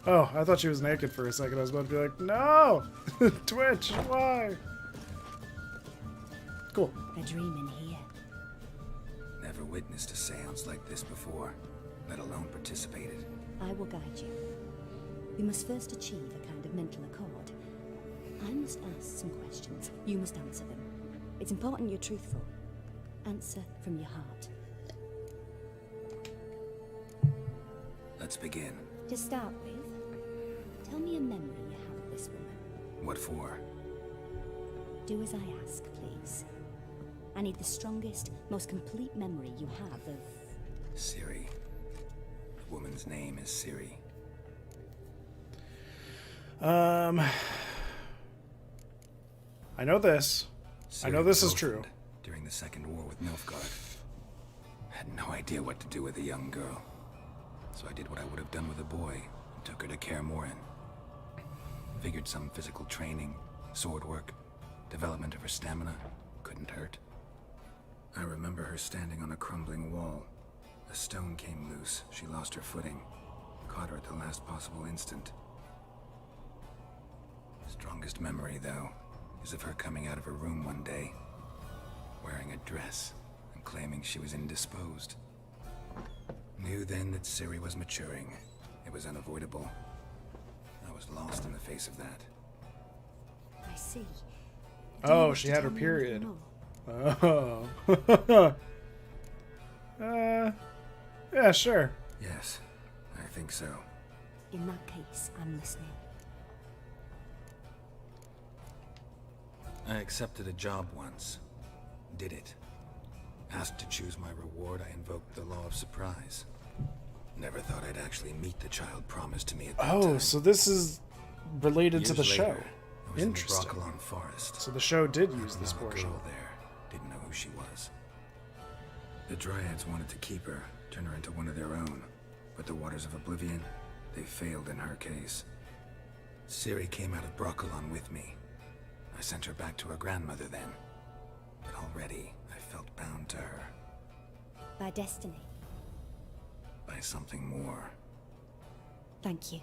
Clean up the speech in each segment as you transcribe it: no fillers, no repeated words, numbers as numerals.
Oh, I thought she was naked for a second. I was about to be like, no! Twitch, why? Cool. A dream in here. Never witnessed a seance like this before, let alone participated. I will guide you. We must first achieve a kind of mental accord. I must ask some questions. You must answer them. It's important you're truthful. Answer from your heart. Let's begin. To start with, tell me a memory you have of this woman. What for? Do as I ask, please. I need the strongest, most complete memory you have of... Siri. The woman's name is Siri. I know this. Siri I know this is was true. orphaned during the Second War with Nilfgaard. Had no idea what to do with a young girl. So I did what I would have done with a boy and took her to Kaer Morhen. Figured some physical training, sword work, development of her stamina couldn't hurt. I remember her standing on a crumbling wall. A stone came loose, she lost her footing. Caught her at the last possible instant. Strongest memory, though, is of her coming out of her room one day, wearing a dress and claiming she was indisposed. Knew then that Siri was maturing. It was unavoidable. I was lost in the face of that. I see. Oh, she had her period. Oh. Yeah, sure. Yes, I think so. In that case, I'm listening. I accepted a job once. Did it. Asked to choose my reward, I invoked the law of surprise. Never thought I'd actually meet the child promised to me at that time. Oh, so this is related to the Years show. later, I was Interesting. in the Broccolon forest. So the show did use Found this a portion. girl there. Didn't know who she was. The Dryads wanted to keep her, turn her into one of their own. But the Waters of Oblivion, they failed in her case. Ciri came out of Broccolon with me. I sent her back to her grandmother then. But already, I felt bound to her. By destiny. By something more. Thank you.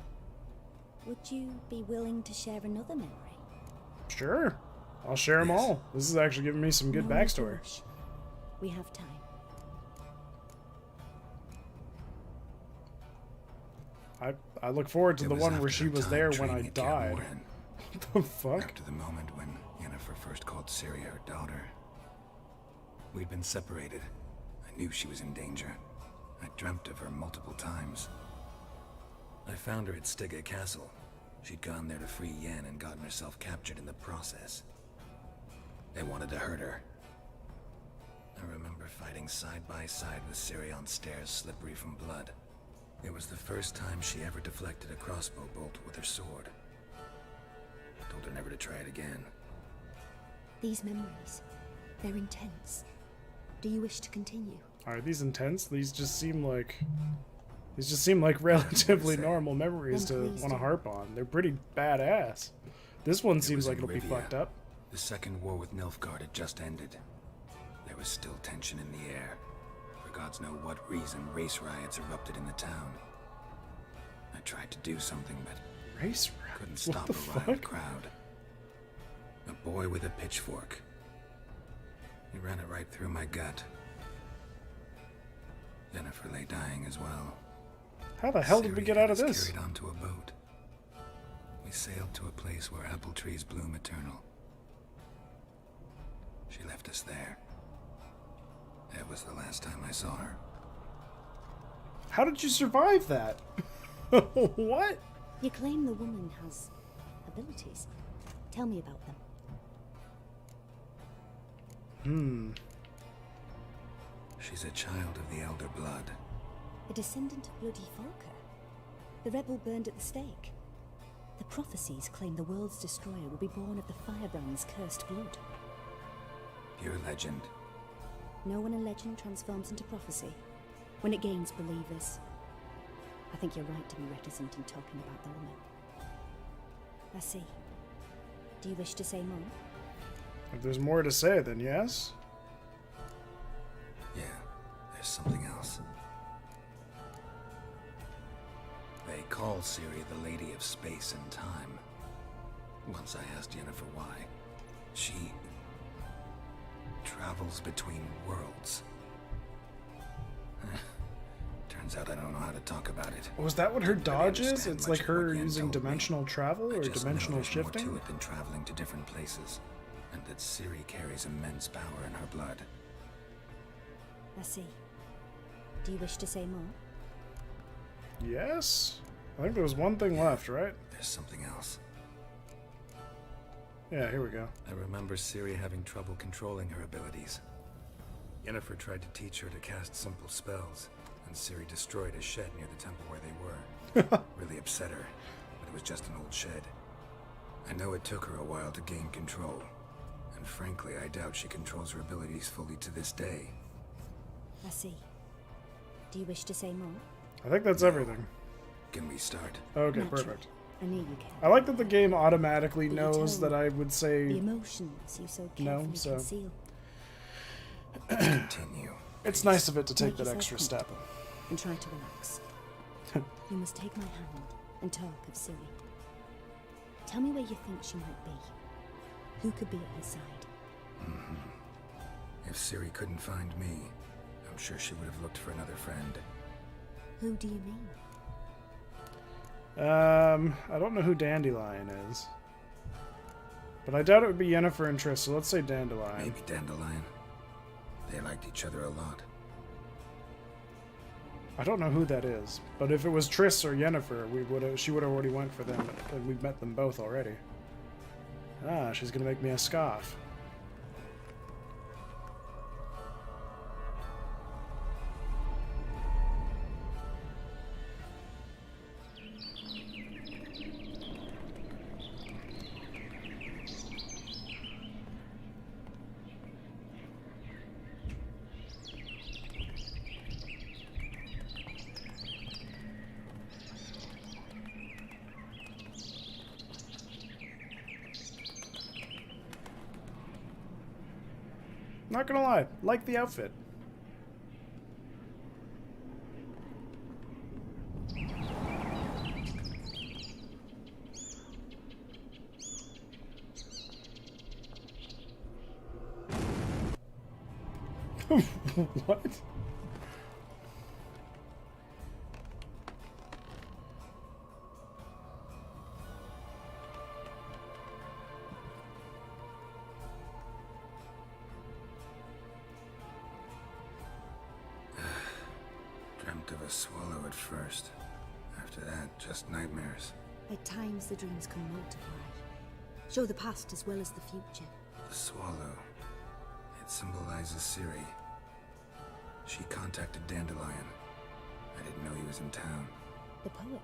Would you be willing to share another memory? Sure. I'll share them Yes. all. This is actually giving me some good No need to backstory. rush. We have time. I look forward to It the was one where after she her was time there when training I at Kaer died. Morhen. What the fuck? After the moment when Yennefer first called Ciri her daughter. We'd been separated. I knew she was in danger. I dreamt of her multiple times. I found her at Stege Castle. She'd gone there to free Yen and gotten herself captured in the process. They wanted to hurt her. I remember fighting side by side with Ciri on stairs slippery from blood. It was the first time she ever deflected a crossbow bolt with her sword. Told her never to try it again. These memories, they're intense. Do you wish to continue? Are these intense? These just seem like relatively normal memories to Then please want to do. harp on. They're pretty badass. This one It seems was like in it'll be Rivia. fucked up. The Second War with Nilfgaard had just ended. There was still tension in the air. For gods know what reason, race riots erupted in the town. I tried to do something, but Race couldn't riots? stop What a the riled fuck? crowd. A boy with a pitchfork. He ran it right through my gut. Yennefer lay dying as well. How the hell did we Ciri get had out of us this? Carried onto a boat. We sailed to a place where apple trees bloom eternal. She left us there. That was the last time I saw her. How did you survive that? What? You claim the woman has abilities. Tell me about them. She's a child of the Elder Blood. A descendant of bloody Falker. The rebel burned at the stake. The prophecies claim the world's destroyer will be born of the Firebrand's cursed blood. Pure legend. Know when a legend transforms into prophecy? When it gains believers. I think you're right to be reticent in talking about the woman. I see. Do you wish to say more? If there's more to say, then yes. Yeah, there's something else. call Ciri the Lady of Space and Time. Once I asked Yennefer why. She travels between worlds. Turns out I don't know how to talk about it. Was that what her I dodge is? understand It's much like of what her Yen using told me. dimensional travel I or just know dimensional there's more shifting? to it than traveling to different places, and that Ciri carries immense power in her blood. I see. Do you wish to say more? Yes? I think there was one thing left, right? There's something else. Yeah, here we go. I remember Ciri having trouble controlling her abilities. Yennefer tried to teach her to cast simple spells, and Ciri destroyed a shed near the temple where they were. Really upset her, but it was just an old shed. I know it took her a while to gain control, and frankly, I doubt she controls her abilities fully to this day. I see. Do you wish to say more? I think that's everything. Can we start? Okay, Naturally. perfect. I knew you can. I like that the game automatically But you knows tell that I would The say emotions you so No, carefully so- conceal. Continue. it's nice of it to take Make that yourself extra step. And try to relax. You must take my hand and talk of Ciri. Tell me where you think she might be. Who could be at her side? If Ciri couldn't find me, I'm sure she would have looked for another friend. Who do you mean? I don't know who Dandelion is. But I doubt it would be Yennefer and Triss, so let's say Dandelion. Maybe Dandelion. They liked each other a lot. I don't know who that is, but if it was Triss or Yennefer, she would have already went for them, and we've met them both already. Ah, she's gonna make me a scarf. Not gonna lie, like the outfit. What? Dreamt of a swallow at first. After that, just nightmares. At times the dreams can multiply. Show the past as well as the future. The swallow. It symbolizes Ciri. She contacted Dandelion. I didn't know he was in town. The poet.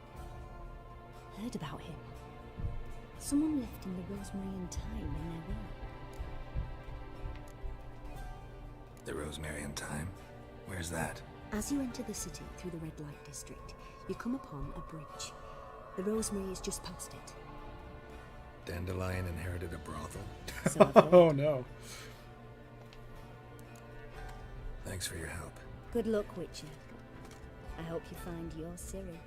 Heard about him. Someone left him the rosemary and thyme in their will. The Rosemary and Thyme? Where's that? As you enter the city through the red light district, you come upon a bridge. The rosemary is just past it. Dandelion inherited a brothel? So I've heard. Oh no. Thanks for your help. Good luck, Witcher. I hope you find your Ciri.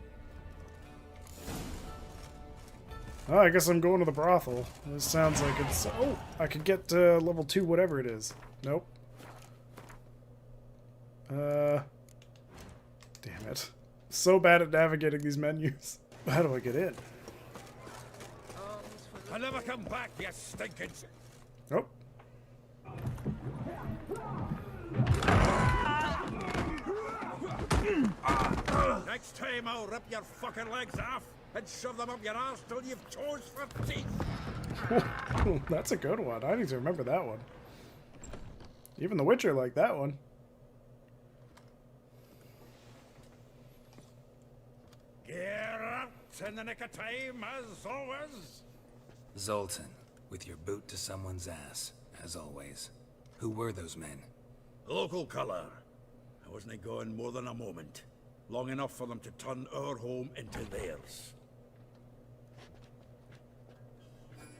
Oh, I guess I'm going to the brothel. This sounds like it's... Oh, I could get to level 2 whatever it is. Nope. Damn it. So bad at navigating these menus. How do I get in? I'll never come back, you stinking... Oh. Next time I'll rip your fucking legs off and shove them up your ass till you've toes for teeth. That's a good one. I need to remember that one. Even The Witcher liked that one. Get up in the nick of time, as always. Zoltan, with your boot to someone's ass, as always. Who were those men? Local colour. I wasn't going more than a moment. Long enough for them to turn our home into theirs.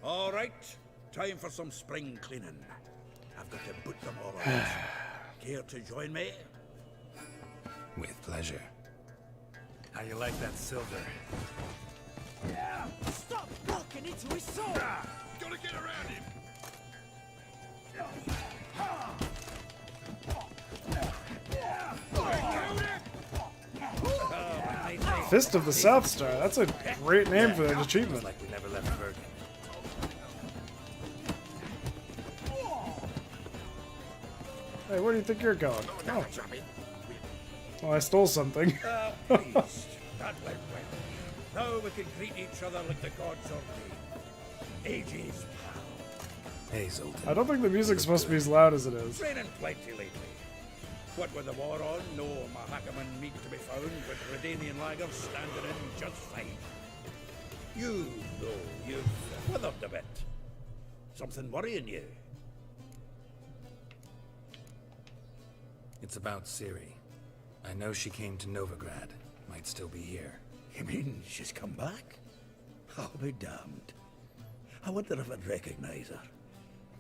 All right, time for some spring cleaning. I've got to boot them all out. Care to join me? With pleasure. How you like that silver? Stop walking into his sword! Gotta get around him! Fist of the South Star. That's a great name for that achievement. Like we never left Bergen. Hey, where do you think you're going? Oh, Johnny. well, I stole something. Please. That went well. Now we can greet each other like the gods ordained. Ages pal. Hey, Zoltan. I don't think the music's supposed to be as loud as it is. Raining plenty lately. What with the war on, no Mahakaman meat to be found, but Redanian lagers standing in just fine. You, though, you've withered a bit. Something worrying you? It's about Ciri. I know she came to Novigrad. Might still be here. You mean she's come back? I'll be damned. I wonder if I'd recognize her.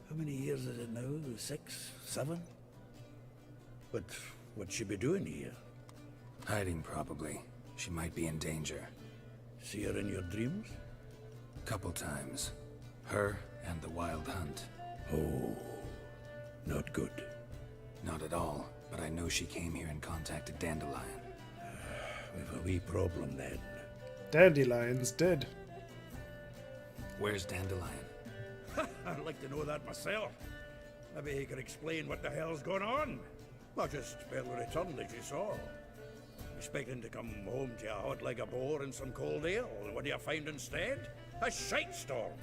How many years is it now? 6, 7? But what'd she be doing here? Hiding, probably. She might be in danger. See her in your dreams? Couple times. Her and the Wild Hunt. Oh, not good. Not at all, but I know she came here and contacted Dandelion. We've a wee problem then. Dandelion's dead. Where's Dandelion? I'd like to know that myself. Maybe he could explain what the hell's going on. Well, just barely returned, as you saw. Expecting to come home to a hot like a boar and some cold ale. What do you find instead? A shite storm.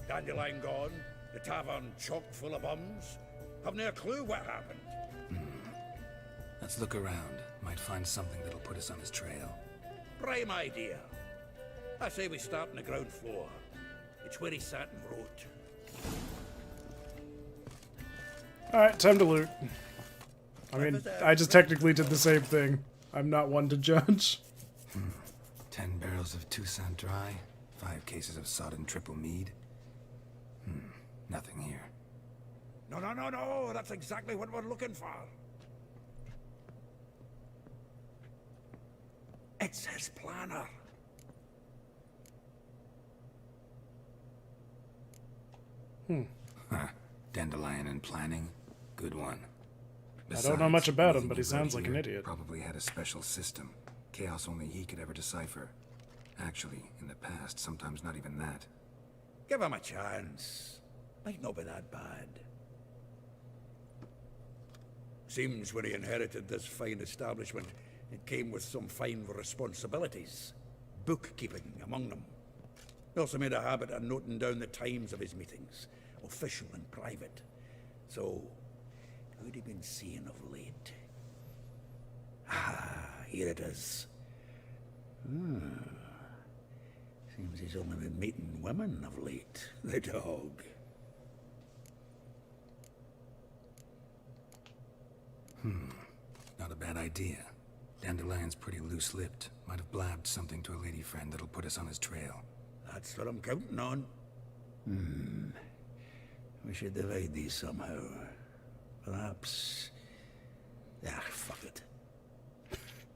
Dandelion gone, the tavern chock full of bums. Haven't a clue what happened. Let's look around. Might find something that'll put us on his trail. Prime idea. I say we start on the ground floor. It's where he sat and wrote. Alright, time to loot. I mean, I just technically did the same thing. I'm not one to judge. 10 barrels of Toussaint Dry, 5 cases of sodden triple mead. Nothing here. No, that's exactly what we're looking for. It's his planner. Dandelion and planning. Good one. I don't know much about him, anything but he you wrote sounds like an here idiot. Probably had a special system. Chaos only he could ever decipher. Actually, in the past, sometimes not even that. Give him a chance. Might not be that bad. Seems when he inherited this fine establishment, it came with some fine responsibilities. Bookkeeping among them. He also made a habit of noting down the times of his meetings, official and private. So, who'd he been seeing of late? Ah, here it is. Seems he's only been meeting women of late, the dog. Not a bad idea. Dandelion's pretty loose-lipped. Might have blabbed something to a lady friend that'll put us on his trail. That's what I'm counting on. We should divide these somehow. Perhaps... Ah, fuck it.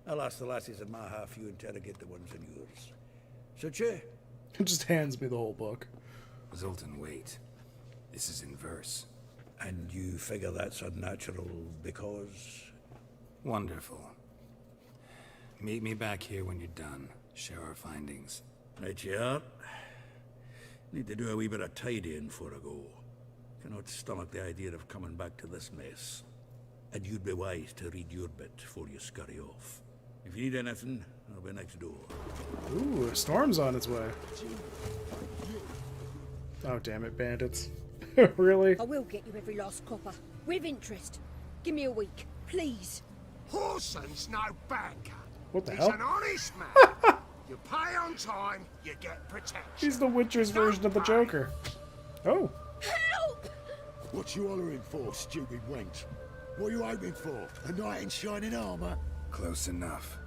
I'll ask the lassies in my half, you interrogate the ones in yours. Should you? It just hands me the whole book. Zoltan, wait. This is in verse. And you figure that's unnatural because... Wonderful. Meet me back here when you're done. Share our findings. Right you are. Need to do a wee bit of tidying before I go. Cannot stomach the idea of coming back to this mess. And you'd be wise to read your bit before you scurry off. If you need anything, I'll be next door. Ooh, a storm's on its way. Oh, damn it, bandits. Really? I will get you every last copper. With interest. Give me a week, please. Horson's no banker. What the He's hell? an honest man. You pay on time, you get protection. He's the Witcher's version of the Joker. Oh. Help! What you hollering for, stupid wench? What are you hoping for? A knight in shining armour? Close enough.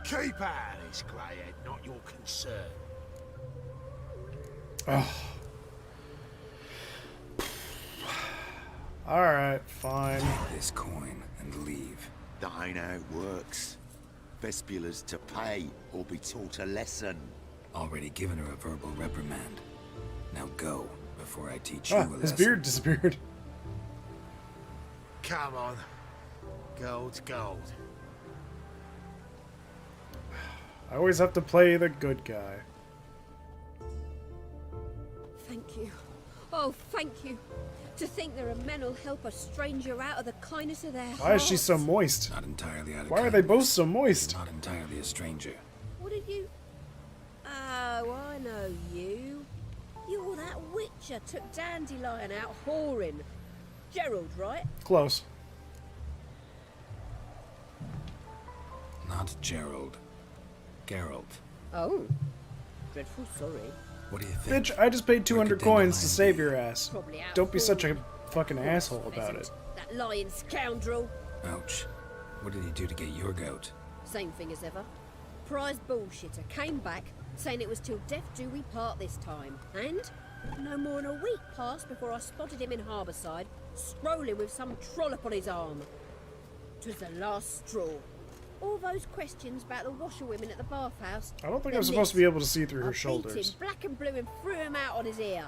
Keep out of this, greyhead, not your concern. Oh. Alright, fine. Take this coin and leave. That ain't how it works. Vespulas to pay or be taught a lesson. Already given her a verbal reprimand. Now go, before I teach you a Ah, lesson. his beard disappeared. Come on. Gold's gold. I always have to play the good guy. Thank you. Oh, thank you. To think there are men who'll help a stranger out of the kindness of their hearts. Why is she so moist? Not entirely out of Why are they both kindness. so moist? You're not entirely a stranger. What did you... Oh, I know you. You're that witcher took Dandelion out whoring. Gerald, right? Close. Not Gerald. Geralt. Oh. Dreadful sorry. What do you think? Bitch, I just paid 200 could coins to Dandelion save be? your ass. Probably out Don't be such a whoring. fucking asshole about it. Peasant. That lying scoundrel. Ouch. What did he do to get your goat? Same thing as ever. Prize bullshitter came back saying it was till death do we part this time. And no more than a week passed before I spotted him in Harbourside, strolling with some trollop on his arm. 'Twas the last straw. All those questions about the washerwomen at the bathhouse. I don't think the I'm supposed to be list. able to see through I her beat shoulders. him black and blue and threw him out on his ear.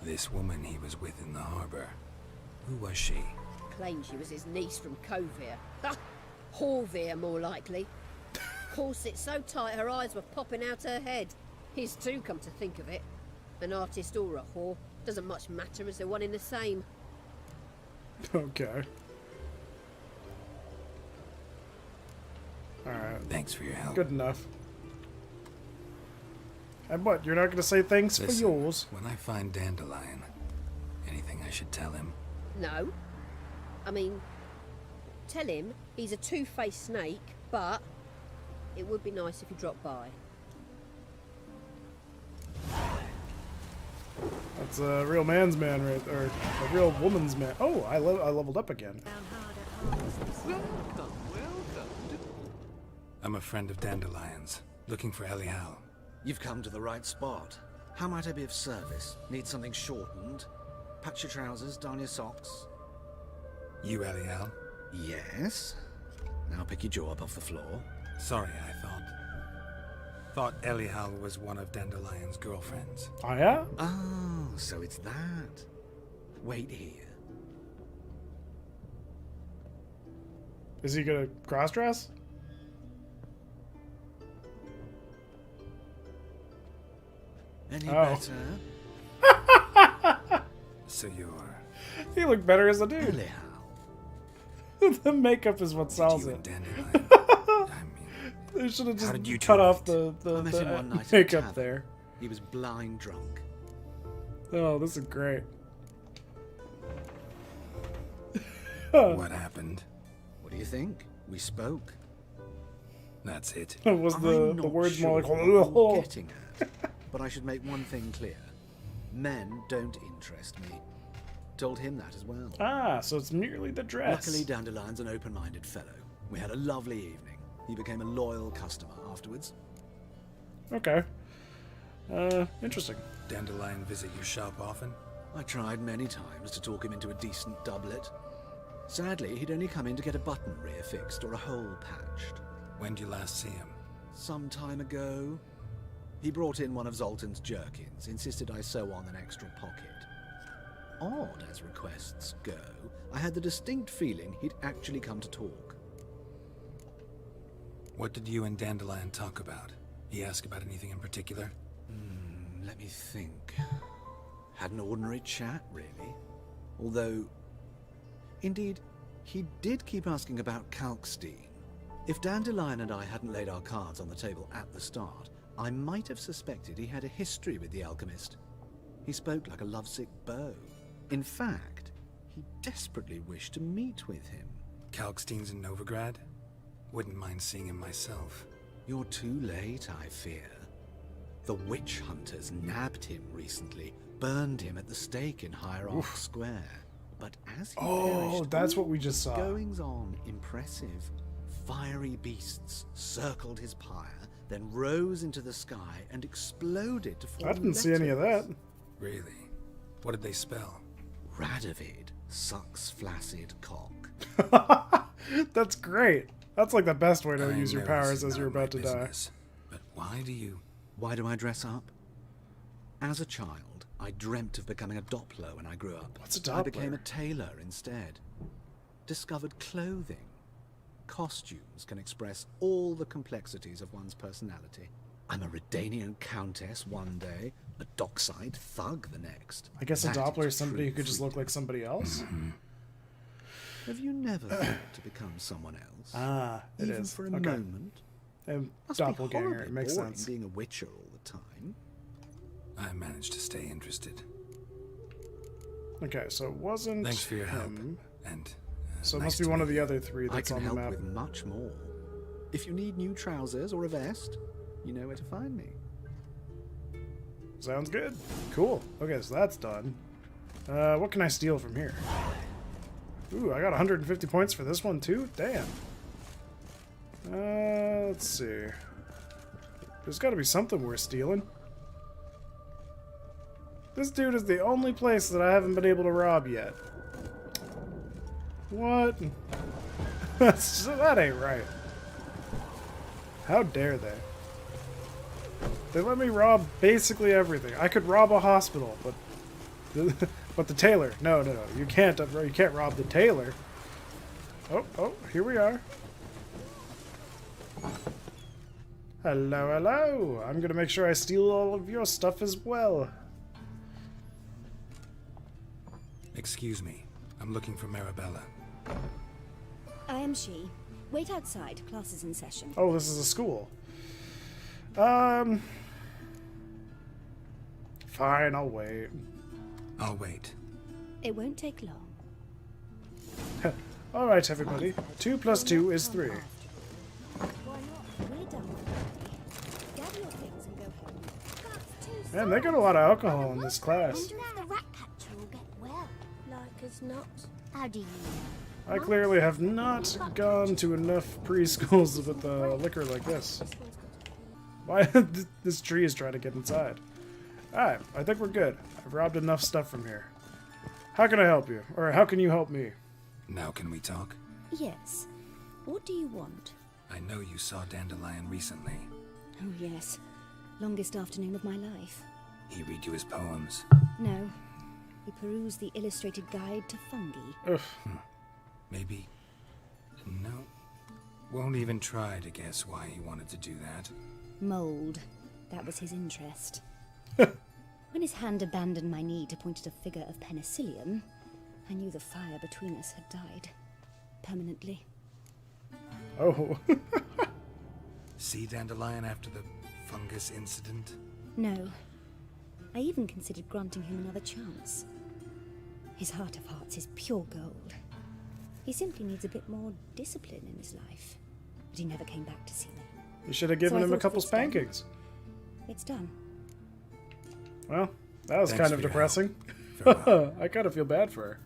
This woman he was with in the harbor. Who was she? Claimed she was his niece from Covere. Ha! Horvere, more likely. Corset so tight her eyes were popping out her head. His too, come to think of it. An artist or a whore. Doesn't much matter as they're one in the same. Okay. Alright, Thanks for your help. good enough. And what, you're not going to say thanks for Listen, yours? when I find Dandelion, anything I should tell him? No. I mean, tell him he's a two-faced snake, but it would be nice if he dropped by. That's a real man's man, right? Or a real woman's man. Oh, I leveled up again. I'm a friend of Dandelion's, looking for Elial. You've come to the right spot. How might I be of service? Need something shortened? Patch your trousers, darn your socks. You Elial? Yes. Now pick your jaw up off the floor. Sorry, I thought Elial was one of Dandelion's girlfriends. Oh, yeah? Oh, so it's that. Wait here. Is he going to cross-dress? Any Oh. better? So you're... He looked better as a dude. Elial. The makeup is what sells you it. and Dandelion. I mean, They should have How did you just two cut off meet? the I met him one night at a makeup tavern. there. He was blind drunk. Oh, this is great. what happened? What do you think? We spoke. That's it. Was I'm the not words more sure like... what you're getting at, but I should make one thing clear. Men don't interest me. Told him that as well. Ah, so it's merely the dress. Luckily, Dandelion's an open-minded fellow. We had a lovely evening. He became a loyal customer afterwards. Okay. Interesting. Dandelion visit your shop often? I tried many times to talk him into a decent doublet. Sadly, he'd only come in to get a button reaffixed or a hole patched. When did you last see him? Some time ago, he brought in one of Zoltan's jerkins, insisted I sew on an extra pocket. Odd as requests go, I had the distinct feeling he'd actually come to talk. What did you and Dandelion talk about? He asked about anything in particular? Let me think. Had an ordinary chat, really. Although, indeed, he did keep asking about Kalkstein. If Dandelion and I hadn't laid our cards on the table at the start, I might have suspected he had a history with the alchemist. He spoke like a lovesick beau. In fact, he desperately wished to meet with him. Kalkstein's in Novigrad? Wouldn't mind seeing him myself. You're too late, I fear. The witch hunters nabbed him recently, burned him at the stake in Hierarch Square. But as he perished, that's what we just saw. Goings on impressive. Fiery beasts circled his pyre, then rose into the sky and exploded to form I didn't see any of that. letters. Really? What did they spell? Radovid sucks flaccid cock. That's great. That's like the best way to I use your know powers this is as you're none of about my to die. business, But why do you... Why do I dress up? As a child, I dreamt of becoming a Doppler when I grew up. What's a I became a Doppler? tailor instead. Discovered clothing. Costumes can express all the complexities of one's personality. I'm a REDenian countess one day, a dockside thug the next. I guess a That Doppler is is somebody who true could just look freedom. like somebody else. Have you never thought to become someone else? Ah, it Even is. for a Okay. moment? Must Must doppelganger. be horribly It makes boring sense. being a witcher all the time. I managed to stay interested. Okay, so it wasn't Thanks for your help. him. And So it nice must be to one of meet the you. other three I that's can on the help map. with much more. If you need new trousers or a vest, you know where to find me. Sounds good. Cool. Okay, so that's done. What can I steal from here? Ooh, I got 150 points for this one too? Damn. Let's see. There's got to be something worth stealing. This dude is the only place that I haven't been able to rob yet. What? That ain't right. How dare they? They let me rob basically everything. I could rob a hospital, but but the tailor. No. You can't rob the tailor. Oh, here we are. Hello. I'm gonna make sure I steal all of your stuff as well. Excuse me. I'm looking for Marabella. I am she. Wait outside. Class is in session. Oh, this is a school. Fine, I'll wait. I'll wait. It won't take long. All right, everybody. 2 plus 2 is 3. Why not? We're done already. Gather your things and go home. That's too Man, they got a lot of alcohol in this class. Wonder if the rat catcher will get well. Like as not. How do you know? I clearly have not gone to enough preschools with liquor like this. Why? This tree is trying to get inside. Alright, I think we're good. I've robbed enough stuff from here. How can I help you? Or how can you help me? Now can we talk? Yes. What do you want? I know you saw Dandelion recently. Oh, yes. Longest afternoon of my life. He read you his poems. No. We perused the illustrated guide to fungi. Ugh. Maybe... No. Won't even try to guess why he wanted to do that. Mold. That was his interest. When his hand abandoned my knee to point at a figure of penicillium, I knew the fire between us had died. Permanently. Oh. See Dandelion after the fungus incident? No. I even considered granting him another chance. His heart of hearts is pure gold. He simply needs a bit more discipline in his life. But he never came back to see me. You should have given So I him a thought couple it's done. spankings. It's done. Well, that was Thanks kind for of your depressing. help. Farewell. I kind of feel bad for her.